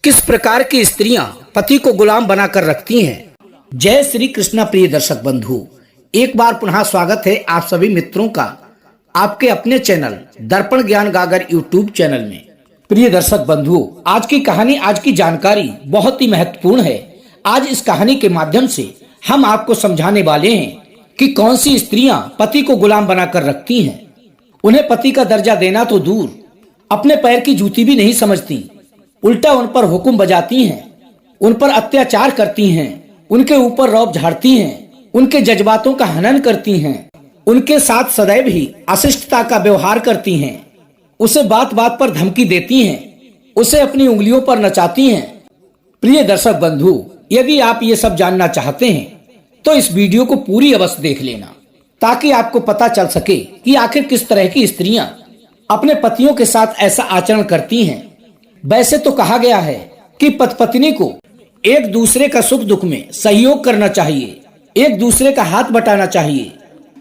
किस प्रकार की स्त्रियां पति को गुलाम बनाकर रखती हैं। जय श्री कृष्णा प्रिय दर्शक बंधु, एक बार पुनः स्वागत है आप सभी मित्रों का आपके अपने चैनल दर्पण ज्ञान गागर यूट्यूब चैनल में। प्रिय दर्शक बंधु, आज की कहानी, आज की जानकारी बहुत ही महत्वपूर्ण है। आज इस कहानी के माध्यम से हम आपको समझाने वाले हैं कि कौन सी स्त्रियां पति को गुलाम बनाकर रखती हैं। उन्हें पति का दर्जा देना तो दूर, अपने पैर की जूती भी नहीं समझती, उल्टा उन पर हुक्म बजाती हैं, उन पर अत्याचार करती हैं, उनके ऊपर रौब झाड़ती हैं, उनके जज्बातों का हनन करती हैं, उनके साथ सदैव ही अशिष्टता का व्यवहार करती हैं, उसे बात बात पर धमकी देती हैं, उसे अपनी उंगलियों पर नचाती हैं। प्रिय दर्शक बंधु, यदि आप ये सब जानना चाहते हैं तो इस वीडियो को पूरी अवश्य देख लेना, ताकि आपको पता चल सके कि आखिर किस तरह की स्त्रियां अपने पतियों के साथ ऐसा आचरण करती हैं। वैसे तो कहा गया है कि पति पत्नी को एक दूसरे का सुख दुख में सहयोग करना चाहिए, एक दूसरे का हाथ बटाना चाहिए।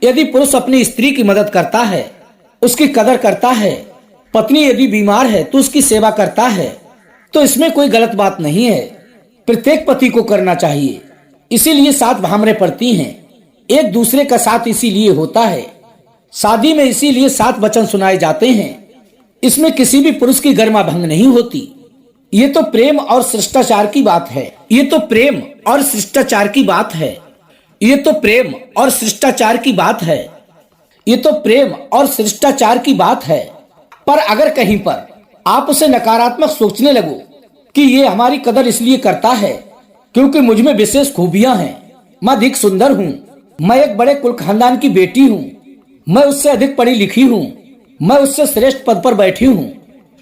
यदि पुरुष अपनी स्त्री की मदद करता है, उसकी कदर करता है, पत्नी यदि बीमार है तो उसकी सेवा करता है, तो इसमें कोई गलत बात नहीं है। प्रत्येक पति को करना चाहिए। इसीलिए साथ भामरे पड़ती हैं, एक दूसरे का साथ इसीलिए होता है। शादी में इसीलिए साथ वचन सुनाए जाते हैं। इसमें किसी भी पुरुष की गरिमा भंग नहीं होती। ये तो प्रेम और शिष्टाचार की बात है। ये तो प्रेम और शिष्टाचार की बात है। ये तो प्रेम और शिष्टाचार की बात है। ये तो प्रेम और शिष्टाचार की बात है। पर अगर कहीं पर आप उसे नकारात्मक सोचने लगो कि ये हमारी कदर इसलिए करता है क्योंकि मुझ में विशेष खूबियां हैं, मैं अधिक सुंदर हूँ, मैं एक बड़े कुल खानदान की बेटी हूँ, मैं उससे अधिक पढ़ी लिखी हूँ, मैं उससे श्रेष्ठ पद पर बैठी हूँ,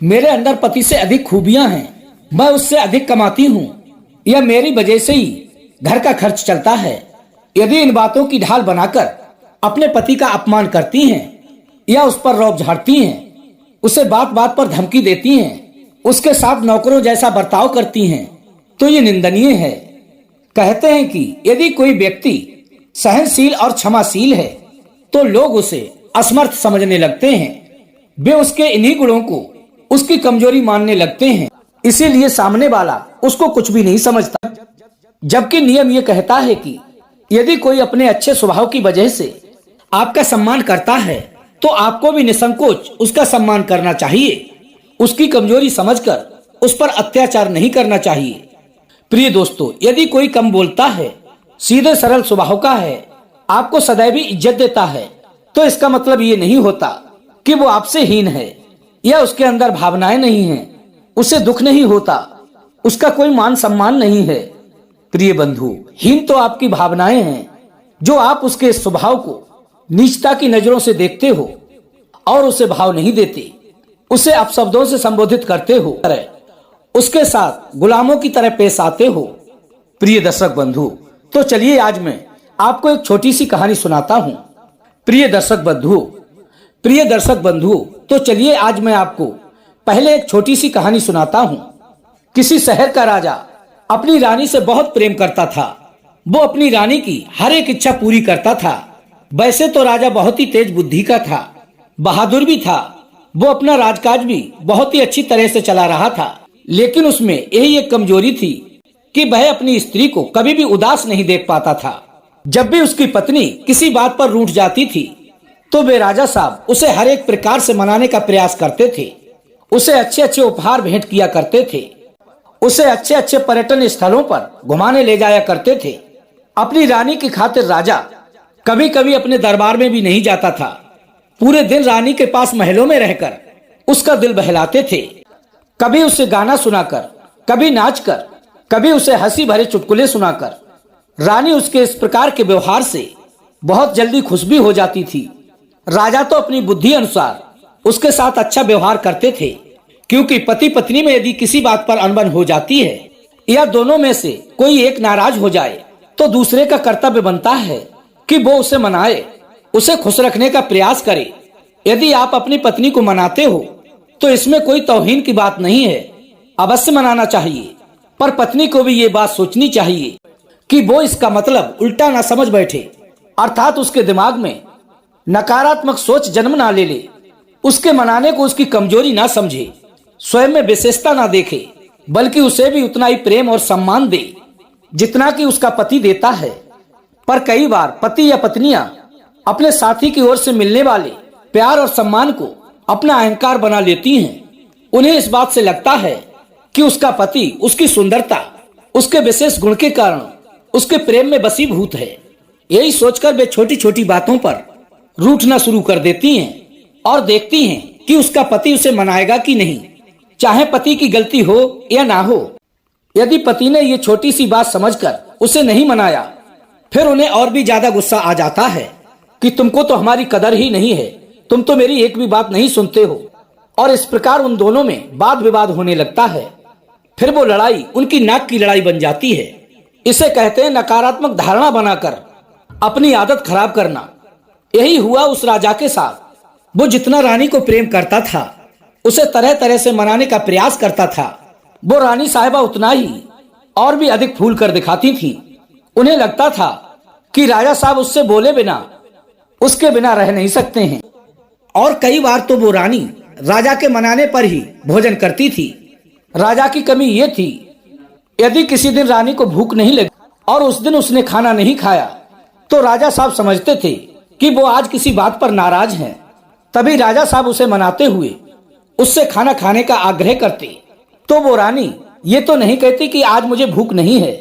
मेरे अंदर पति से अधिक खूबियां हैं, मैं उससे अधिक कमाती हूँ, या मेरी वजह से ही घर का खर्च चलता है। यदि इन बातों की ढाल बनाकर अपने पति का अपमान करती हैं या उस पर रौब झाड़ती हैं, उसे बात बात पर धमकी देती हैं, उसके साथ नौकरों जैसा बर्ताव करती हैं, तो ये निंदनीय है। कहते हैं कि यदि कोई व्यक्ति सहनशील और क्षमाशील है तो लोग उसे असमर्थ समझने लगते हैं। वे उसके इन्हीं गुणों को उसकी कमजोरी मानने लगते हैं, इसीलिए सामने वाला उसको कुछ भी नहीं समझता। जबकि नियम ये कहता है कि यदि कोई अपने अच्छे स्वभाव की वजह से आपका सम्मान करता है तो आपको भी निसंकोच उसका सम्मान करना चाहिए। उसकी कमजोरी समझकर उस पर अत्याचार नहीं करना चाहिए। प्रिय दोस्तों, यदि कोई कम बोलता है, सीधे सरल स्वभाव का है, आपको सदैव ही इज्जत देता है, तो इसका मतलब ये नहीं होता कि वो आपसे हीन है या उसके अंदर भावनाएं नहीं हैं, उसे दुख नहीं होता, उसका कोई मान सम्मान नहीं है। प्रिय बंधु, हीन तो आपकी भावनाएं हैं, जो आप उसके स्वभाव को नीचता की नजरों से देखते हो और उसे भाव नहीं देते, उसे अपशब्दों से संबोधित करते हो, उसके साथ गुलामों की तरह पेश आते हो। प्रिय दर्शक बंधु, तो चलिए आज मैं आपको एक छोटी सी कहानी सुनाता हूँ। प्रिय दर्शक बंधु, तो चलिए आज मैं आपको पहले एक छोटी सी कहानी सुनाता हूँ। किसी शहर का राजा अपनी रानी से बहुत प्रेम करता था। वो अपनी रानी की हर एक इच्छा पूरी करता था। वैसे तो राजा बहुत ही तेज बुद्धि का था, बहादुर भी था। वो अपना राजकाज भी बहुत ही अच्छी तरह से चला रहा था, लेकिन उसमें यही एक कमजोरी थी कि वह अपनी स्त्री को कभी भी उदास नहीं देख पाता था। जब भी उसकी पत्नी किसी बात पर रूठ जाती थी तो वे राजा साहब उसे हर एक प्रकार से मनाने का प्रयास करते थे। उसे अच्छे अच्छे उपहार भेंट किया करते थे, उसे अच्छे अच्छे पर्यटन स्थलों पर घुमाने ले जाया करते थे। अपनी रानी की खातिर राजा कभी कभी अपने दरबार में भी नहीं जाता था। पूरे दिन रानी के पास महलों में रहकर उसका दिल बहलाते थे। कभी उसे गाना सुनाकर, कभी नाचकर, कभी उसे हंसी भरे चुटकुले सुनाकर। रानी उसके इस प्रकार के व्यवहार से बहुत जल्दी खुश भी हो जाती थी। राजा तो अपनी बुद्धि अनुसार उसके साथ अच्छा व्यवहार करते थे, क्योंकि पति पत्नी में यदि किसी बात पर अनबन हो जाती है या दोनों में से कोई एक नाराज हो जाए तो दूसरे का कर्तव्य बनता है कि वो उसे मनाए, उसे खुश रखने का प्रयास करे। यदि आप अपनी पत्नी को मनाते हो तो इसमें कोई तौहीन की बात नहीं है, अवश्य मनाना चाहिए। पर पत्नी को भी ये बात सोचनी चाहिए कि वो इसका मतलब उल्टा ना समझ बैठे, अर्थात उसके दिमाग में नकारात्मक सोच जन्म ना ले ले, उसके मनाने को उसकी कमजोरी ना समझे, स्वयं में विशेषता ना देखे, बल्कि उसे भी उतना ही प्रेम और सम्मान दे जितना कि उसका पति देता है। पर कई बार पति या पत्नियां अपने साथी की ओर से मिलने वाले प्यार और सम्मान को अपना अहंकार बना लेती हैं। उन्हें इस बात से लगता है कि उसका पति उसकी सुंदरता, उसके विशेष गुण के कारण उसके प्रेम में वशीभूत है। यही सोचकर वे छोटी छोटी बातों पर रूठना शुरू कर देती हैं और देखती हैं कि उसका पति उसे मनाएगा कि नहीं, चाहे पति की गलती हो या ना हो। यदि पति ने ये छोटी सी बात समझकर उसे नहीं मनाया, फिर उन्हें और भी ज्यादा गुस्सा आ जाता है कि तुमको तो हमारी कदर ही नहीं है, तुम तो मेरी एक भी बात नहीं सुनते हो। और इस प्रकार उन दोनों में वाद विवाद होने लगता है। फिर वो लड़ाई उनकी नाक की लड़ाई बन जाती है। इसे कहते हैं नकारात्मक धारणा बनाकर अपनी आदत खराब करना। यही हुआ उस राजा के साथ। वो जितना रानी को प्रेम करता था, उसे तरह तरह से मनाने का प्रयास करता था, वो रानी साहिबा उतना ही और भी अधिक फूल कर दिखाती थी। उन्हें लगता था कि राजा साहब उससे बोले बिना, उसके बिना रह नहीं सकते हैं। और कई बार तो वो रानी राजा के मनाने पर ही भोजन करती थी। राजा की कमी ये थी, यदि किसी दिन रानी को भूख नहीं लगी और उस दिन उसने खाना नहीं खाया, तो राजा साहब समझते थे कि वो आज किसी बात पर नाराज हैं। तभी राजा साहब उसे मनाते हुए उससे खाना खाने का आग्रह करते। तो वो रानी ये तो नहीं कहती कि आज मुझे भूख नहीं है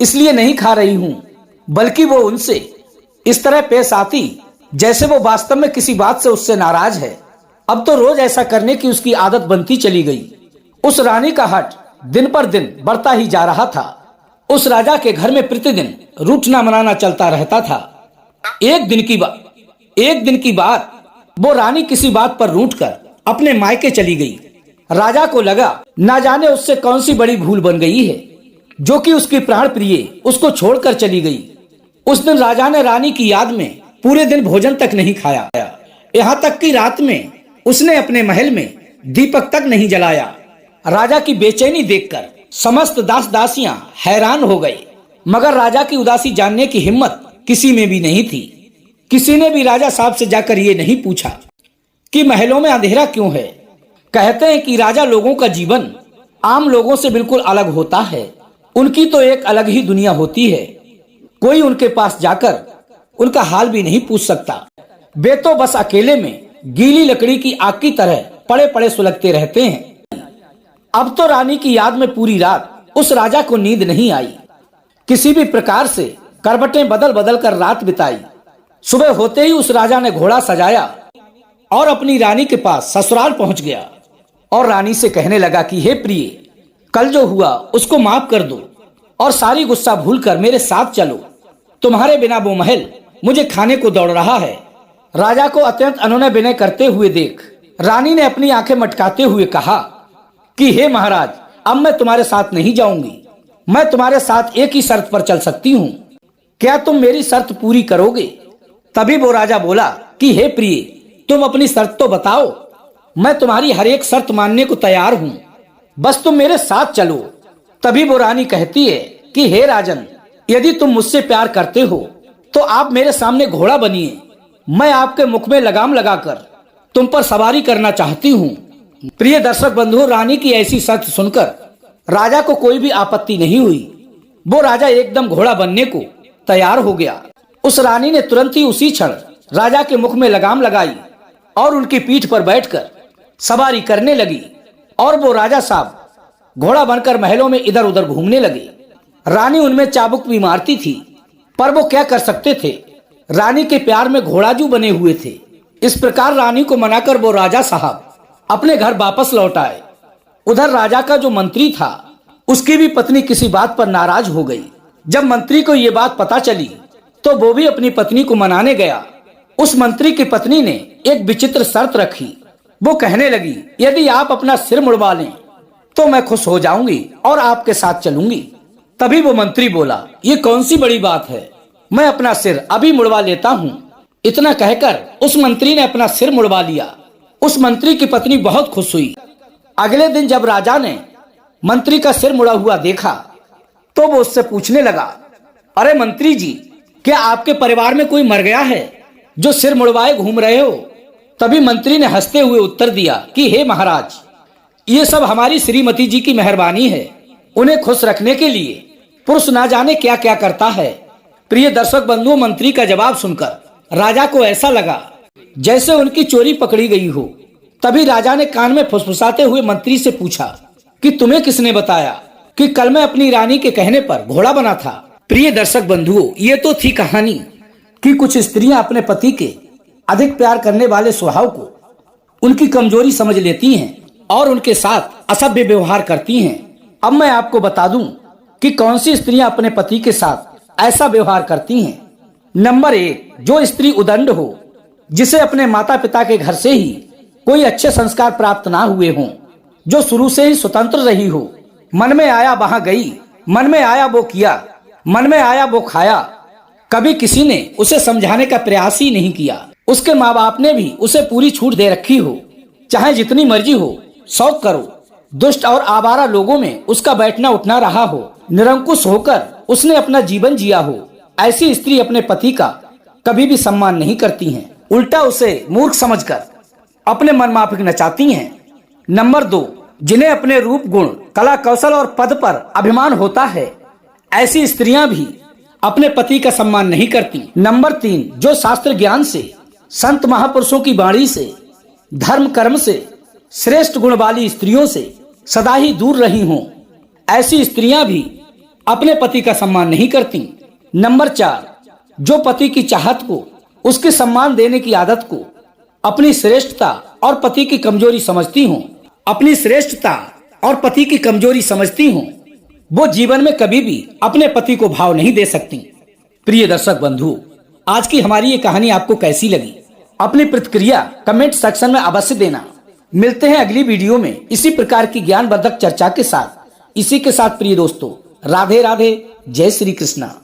इसलिए नहीं खा रही हूँ, बल्कि वो उनसे इस तरह पेश आती जैसे वो वास्तव में किसी बात से उससे नाराज है। अब तो रोज ऐसा करने की उसकी आदत बनती चली गई। उस रानी का हट दिन पर दिन बढ़ता ही जा रहा था। उस राजा के घर में प्रतिदिन रूठना मनाना चलता रहता था। एक दिन की बात वो रानी किसी बात पर रूठकर अपने मायके चली गई। राजा को लगा ना जाने उससे कौन सी बड़ी भूल बन गई है जो कि उसकी प्राण प्रिय उसको छोड़कर चली गई। उस दिन राजा ने रानी की याद में पूरे दिन भोजन तक नहीं खाया। यहाँ तक कि रात में उसने अपने महल में दीपक तक नहीं जलाया। राजा की बेचैनी देखकर समस्त दास दासियां हैरान हो गए, मगर राजा की उदासी जानने की हिम्मत किसी में भी नहीं थी। किसी ने भी राजा साहब से जाकर ये नहीं पूछा कि महलों में अंधेरा क्यों है। कहते हैं कि राजा लोगों का जीवन आम लोगों से बिल्कुल अलग होता है। उनकी तो एक अलग ही दुनिया होती है। कोई उनके पास जाकर उनका हाल भी नहीं पूछ सकता। वे तो बस अकेले में गीली लकड़ी की आग की तरह पड़े पड़े सुलगते रहते हैं। अब तो रानी की याद में पूरी रात उस राजा को नींद नहीं आई। किसी भी प्रकार से करवटें बदल बदल कर रात बिताई। सुबह होते ही उस राजा ने घोड़ा सजाया और अपनी रानी के पास ससुराल पहुंच गया और रानी से कहने लगा कि हे प्रिय, कल जो हुआ उसको माफ कर दो और सारी गुस्सा भूलकर मेरे साथ चलो। तुम्हारे बिना वो महल मुझे खाने को दौड़ रहा है। राजा को अत्यंत अनुनय विनय करते हुए देख रानी ने अपनी आंखें मटकाते हुए कहा कि हे महाराज, अब मैं तुम्हारे साथ नहीं जाऊंगी। मैं तुम्हारे साथ एक ही शर्त पर चल सकती हूँ। क्या तुम मेरी शर्त पूरी करोगे? तभी वो राजा बोला कि हे प्रिय, तुम अपनी शर्त तो बताओ। मैं तुम्हारी हर एक शर्त मानने को तैयार हूँ, बस तुम मेरे साथ चलो। तभी वो रानी कहती है कि हे राजन, यदि तुम मुझसे प्यार करते हो तो आप मेरे सामने घोड़ा बनिए। मैं आपके मुख में लगाम लगाकर तुम पर सवारी करना चाहती हूँ। प्रिय दर्शक बंधु, रानी की ऐसी शर्त सुनकर राजा को कोई भी आपत्ति नहीं हुई। वो राजा एकदम घोड़ा बनने को तैयार हो गया। उस रानी ने तुरंत ही उसी क्षण राजा के मुख में लगाम लगाई और उनकी पीठ पर बैठकर सवारी करने लगी। और वो राजा साहब घोड़ा बनकर महलों में इधर उधर घूमने लगे। रानी उनमें चाबुक भी मारती थी, पर वो क्या कर सकते थे। रानी के प्यार में घोड़ाजू बने हुए थे। इस प्रकार रानी को मनाकर वो राजा साहब अपने घर वापस लौट आए। उधर राजा का जो मंत्री था, उसकी भी पत्नी किसी बात पर नाराज हो गई। जब मंत्री को ये बात पता चली तो वो भी अपनी पत्नी को मनाने गया। उस मंत्री की पत्नी ने एक विचित्र शर्त रखी। वो कहने लगी, यदि आप अपना सिर मुड़वा लें तो मैं खुश हो जाऊंगी और आपके साथ चलूंगी। तभी वो मंत्री बोला, ये कौन सी बड़ी बात है, मैं अपना सिर अभी मुड़वा लेता हूँ। इतना कहकर उस मंत्री ने अपना सिर मुड़वा लिया। उस मंत्री की पत्नी बहुत खुश हुई। अगले दिन जब राजा ने मंत्री का सिर मुड़ा हुआ देखा तो वो उससे पूछने लगा, अरे मंत्री जी, क्या आपके परिवार में कोई मर गया है जो सिर मुड़वाए घूम रहे हो? तभी मंत्री ने हंसते हुए उत्तर दिया कि हे महाराज, ये सब हमारी श्रीमती जी की मेहरबानी है। उन्हें खुश रखने के लिए पुरुष ना जाने क्या क्या करता है। प्रिय दर्शक बंधुओं, मंत्री का जवाब सुनकर राजा को ऐसा लगा जैसे उनकी चोरी पकड़ी गई हो। तभी राजा ने कान में फुसफुसाते हुए मंत्री से पूछा कि तुम्हें किसने बताया कि कल मैं अपनी रानी के कहने पर घोड़ा बना था। प्रिय दर्शक बंधुओं, ये तो थी कहानी कि कुछ स्त्रियां अपने पति के अधिक प्यार करने वाले स्वभाव को उनकी कमजोरी समझ लेती हैं और उनके साथ असभ्य व्यवहार करती हैं। अब मैं आपको बता दूं कि कौन सी स्त्रियां अपने पति के साथ ऐसा व्यवहार करती हैं। नंबर 1, जो स्त्री उदंड हो, जिसे अपने माता पिता के घर से ही कोई अच्छे संस्कार प्राप्त ना हुए हों, जो शुरू से ही स्वतंत्र रही हो, मन में आया वहां गई, मन में आया वो किया, मन में आया वो खाया, कभी किसी ने उसे समझाने का प्रयास ही नहीं किया। उसके माँ बाप ने भी उसे पूरी छूट दे रखी हो, चाहे जितनी मर्जी हो शौक करो। दुष्ट और आवारा लोगों में उसका बैठना उठना रहा हो, निरंकुश होकर उसने अपना जीवन जिया हो, ऐसी स्त्री अपने पति का कभी भी सम्मान नहीं करती हैं, उल्टा उसे मूर्ख समझकर अपने मन माफिक नचाती हैं। नंबर 2, जिन्हें अपने रूप गुण, कला कौशल और पद पर अभिमान होता है, ऐसी स्त्रियां भी अपने पति का सम्मान नहीं करती। नंबर 3, जो शास्त्र ज्ञान से, संत महापुरुषों की वाणी से, धर्म कर्म से, श्रेष्ठ गुण वाली स्त्रियों से सदा ही दूर रही हों, ऐसी स्त्रियां भी अपने पति का सम्मान नहीं करती। नंबर 4, जो पति की चाहत को, उसके सम्मान देने की आदत को अपनी श्रेष्ठता और पति की कमजोरी समझती हों, अपनी श्रेष्ठता और पति की कमजोरी समझती हों, वो जीवन में कभी भी अपने पति को भाव नहीं दे सकती। प्रिय दर्शक बंधु, आज की हमारी ये कहानी आपको कैसी लगी? अपनी प्रतिक्रिया कमेंट सेक्शन में अवश्य देना। मिलते हैं अगली वीडियो में इसी प्रकार की ज्ञानवर्धक चर्चा के साथ। इसी के साथ प्रिय दोस्तों, राधे राधे, जय श्री कृष्णा।